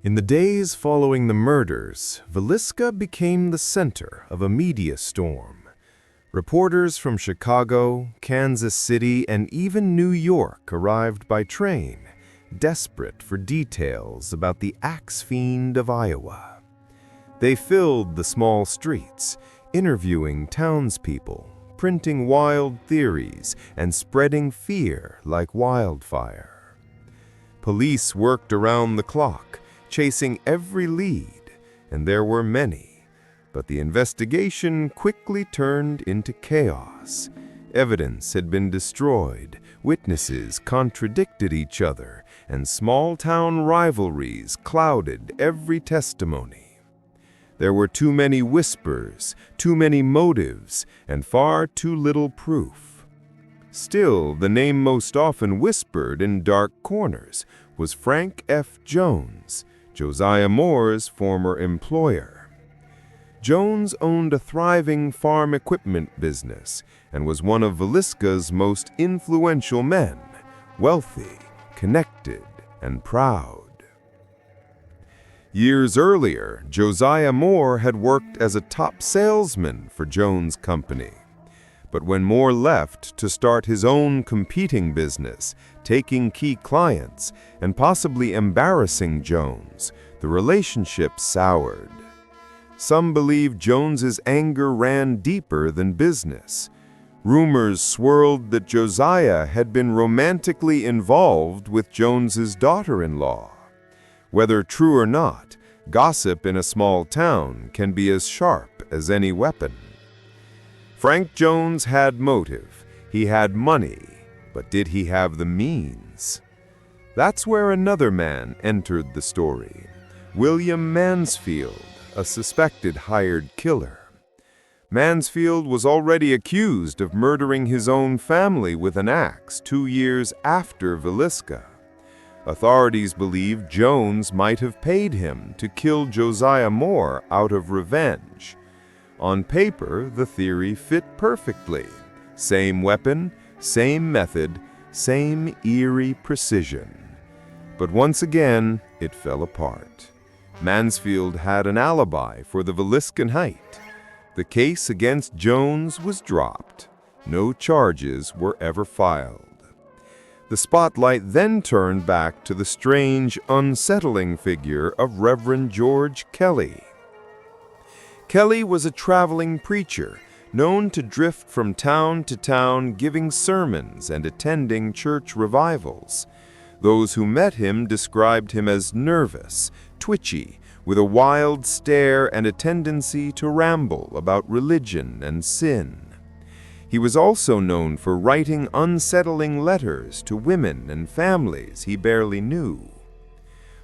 In the days following the murders, Villisca became the center of a media storm. Reporters from Chicago, Kansas City, and even New York arrived by train, desperate for details about the axe fiend of Iowa. They filled the small streets, interviewing townspeople, printing wild theories, and spreading fear like wildfire. Police worked around the clock, chasing every lead, and there were many, but the investigation quickly turned into chaos. Evidence had been destroyed, witnesses contradicted each other, and small-town rivalries clouded every testimony. There were too many whispers, too many motives, and far too little proof. Still, the name most often whispered in dark corners was Frank F. Jones, Josiah Moore's former employer. Jones owned a thriving farm equipment business and was one of Villisca's most influential men, wealthy, connected, and proud. Years earlier, Josiah Moore had worked as a top salesman for Jones' company. But when Moore left to start his own competing business, taking key clients and possibly embarrassing Jones, the relationship soured. Some believe Jones's anger ran deeper than business. Rumors swirled that Josiah had been romantically involved with Jones's daughter-in-law. Whether true or not, gossip in a small town can be as sharp as any weapon. Frank Jones had motive. He had money, but did he have the means? That's where another man entered the story, William Mansfield, a suspected hired killer. Mansfield was already accused of murdering his own family with an axe 2 years after Villisca. Authorities believed Jones might have paid him to kill Josiah Moore out of revenge. On paper, the theory fit perfectly. Same weapon, same method, same eerie precision. But once again, it fell apart. Mansfield had an alibi for the Villisca night. The case against Jones was dropped. No charges were ever filed. The spotlight then turned back to the strange, unsettling figure of Reverend George Kelly. Kelly was a traveling preacher, known to drift from town to town giving sermons and attending church revivals. Those who met him described him as nervous, twitchy, with a wild stare and a tendency to ramble about religion and sin. He was also known for writing unsettling letters to women and families he barely knew.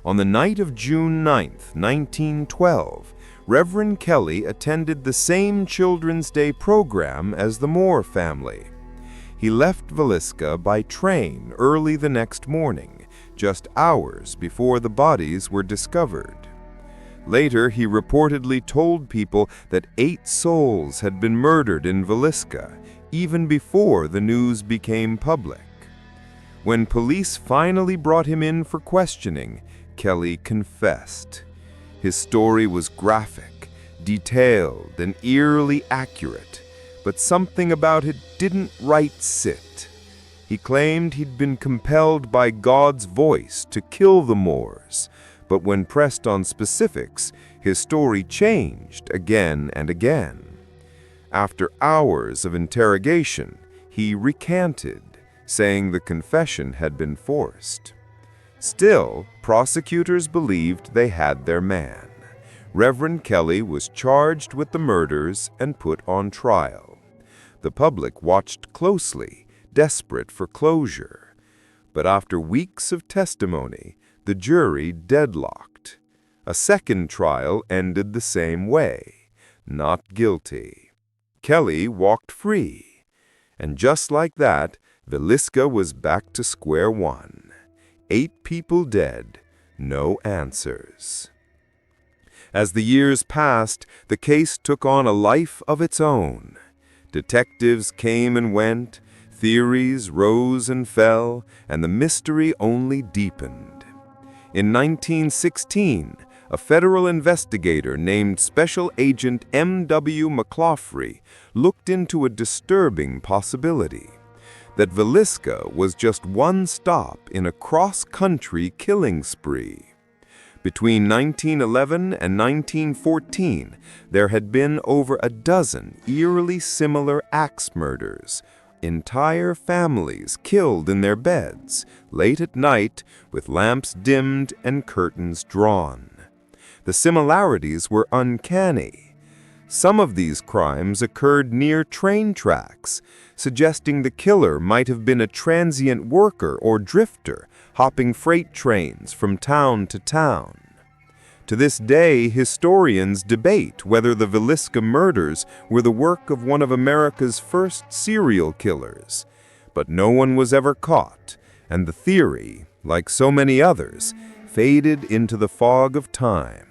On the night of June 9, 1912, Reverend Kelly attended the same Children's Day program as the Moore family. He left Villisca by train early the next morning, just hours before the bodies were discovered. Later, he reportedly told people that 8 souls had been murdered in Villisca, even before the news became public. When police finally brought him in for questioning, Kelly confessed. His story was graphic, detailed, and eerily accurate, but something about it didn't right sit. He claimed he'd been compelled by God's voice to kill the Moores, but when pressed on specifics, his story changed again and again. After hours of interrogation, he recanted, saying the confession had been forced. Still, prosecutors believed they had their man. Reverend Kelly was charged with the murders and put on trial. The public watched closely, desperate for closure. But after weeks of testimony, the jury deadlocked. A second trial ended the same way, not guilty. Kelly walked free. And just like that, Villisca was back to square one. 8 people dead, no answers. As the years passed, the case took on a life of its own. Detectives came and went, theories rose and fell, and the mystery only deepened. In 1916, a federal investigator named Special Agent M.W. McClaughley looked into a disturbing possibility: that Villisca was just one stop in a cross-country killing spree. Between 1911 and 1914, there had been over a dozen eerily similar axe murders, entire families killed in their beds, late at night, with lamps dimmed and curtains drawn. The similarities were uncanny. Some of these crimes occurred near train tracks, suggesting the killer might have been a transient worker or drifter, hopping freight trains from town to town. To this day, historians debate whether the Villisca murders were the work of one of America's first serial killers, but no one was ever caught, and the theory, like so many others, faded into the fog of time.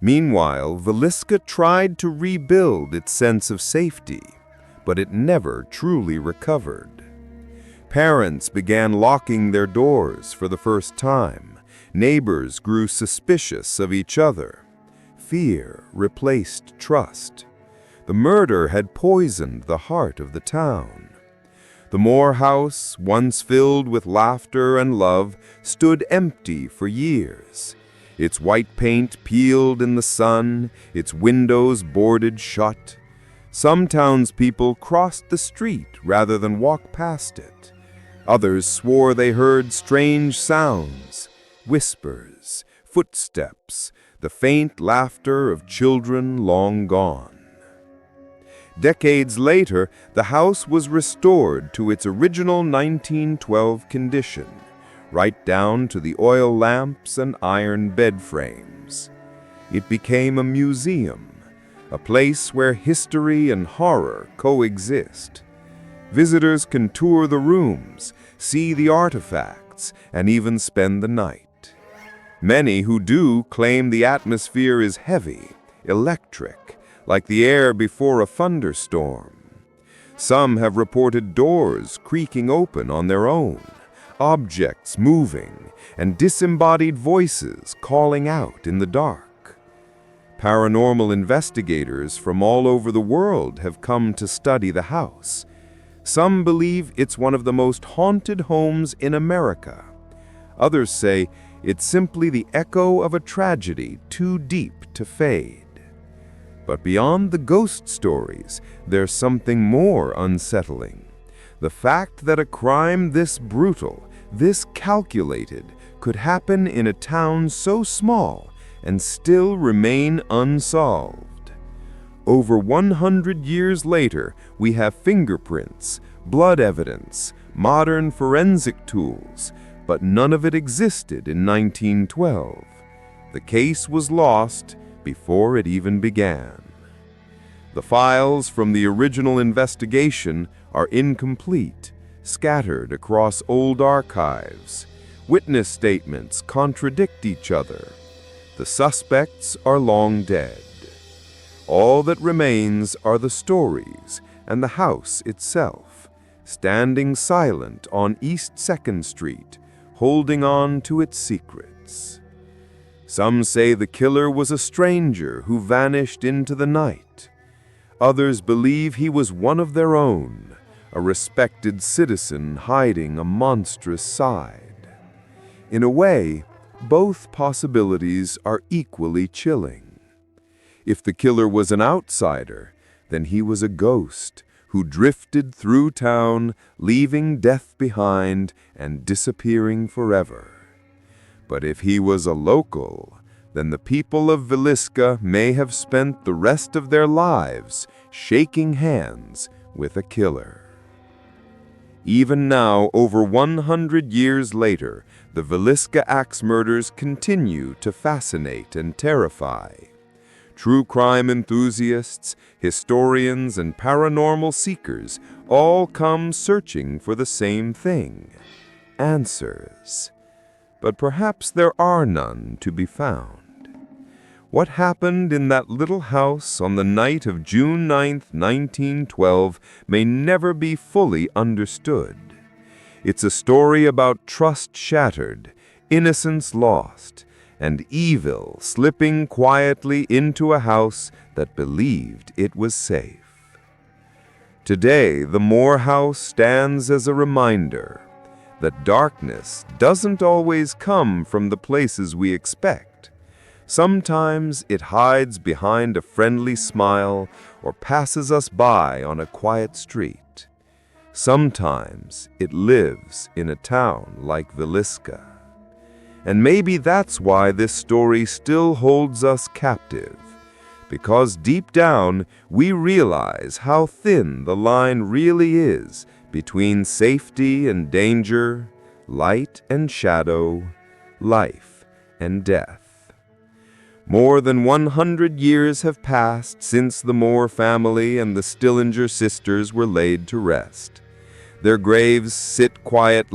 Meanwhile, Villisca tried to rebuild its sense of safety, but it never truly recovered. Parents began locking their doors for the first time. Neighbors grew suspicious of each other. Fear replaced trust. The murder had poisoned the heart of the town. The Moore house, once filled with laughter and love, stood empty for years. Its white paint peeled in the sun, its windows boarded shut. Some townspeople crossed the street rather than walk past it. Others swore they heard strange sounds, whispers, footsteps, the faint laughter of children long gone. Decades later, the house was restored to its original 1912 condition, right down to the oil lamps and iron bed frames. It became a museum, a place where history and horror coexist. Visitors can tour the rooms, see the artifacts, and even spend the night. Many who do claim the atmosphere is heavy, electric, like the air before a thunderstorm. Some have reported doors creaking open on their own, objects moving, and disembodied voices calling out in the dark. Paranormal investigators from all over the world have come to study the house. Some believe it's one of the most haunted homes in America. Others say it's simply the echo of a tragedy too deep to fade. But beyond the ghost stories, there's something more unsettling. The fact that a crime this brutal, this calculated, could happen in a town so small and still remain unsolved. Over 100 years later, we have fingerprints, blood evidence, modern forensic tools, but none of it existed in 1912. The case was lost before it even began. The files from the original investigation are incomplete, scattered across old archives. Witness statements contradict each other. The suspects are long dead. All that remains are the stories and the house itself, standing silent on East 2nd Street, holding on to its secrets. Some say the killer was a stranger who vanished into the night. Others believe he was one of their own, a respected citizen hiding a monstrous side. In a way, both possibilities are equally chilling. If the killer was an outsider, then he was a ghost who drifted through town, leaving death behind and disappearing forever. But if he was a local, then the people of Villisca may have spent the rest of their lives shaking hands with a killer. Even now, over 100 years later, the Villisca Axe murders continue to fascinate and terrify. True crime enthusiasts, historians, and paranormal seekers all come searching for the same thing: answers. But perhaps there are none to be found. What happened in that little house on the night of June 9, 1912, may never be fully understood. It's a story about trust shattered, innocence lost, and evil slipping quietly into a house that believed it was safe. Today, the Moore House stands as a reminder that darkness doesn't always come from the places we expect. Sometimes it hides behind a friendly smile or passes us by on a quiet street. Sometimes it lives in a town like Villisca. And maybe that's why this story still holds us captive, because deep down we realize how thin the line really is between safety and danger, light and shadow, life and death. More than 100 years have passed since the Moore family and the Stillinger sisters were laid to rest. Their graves sit quietly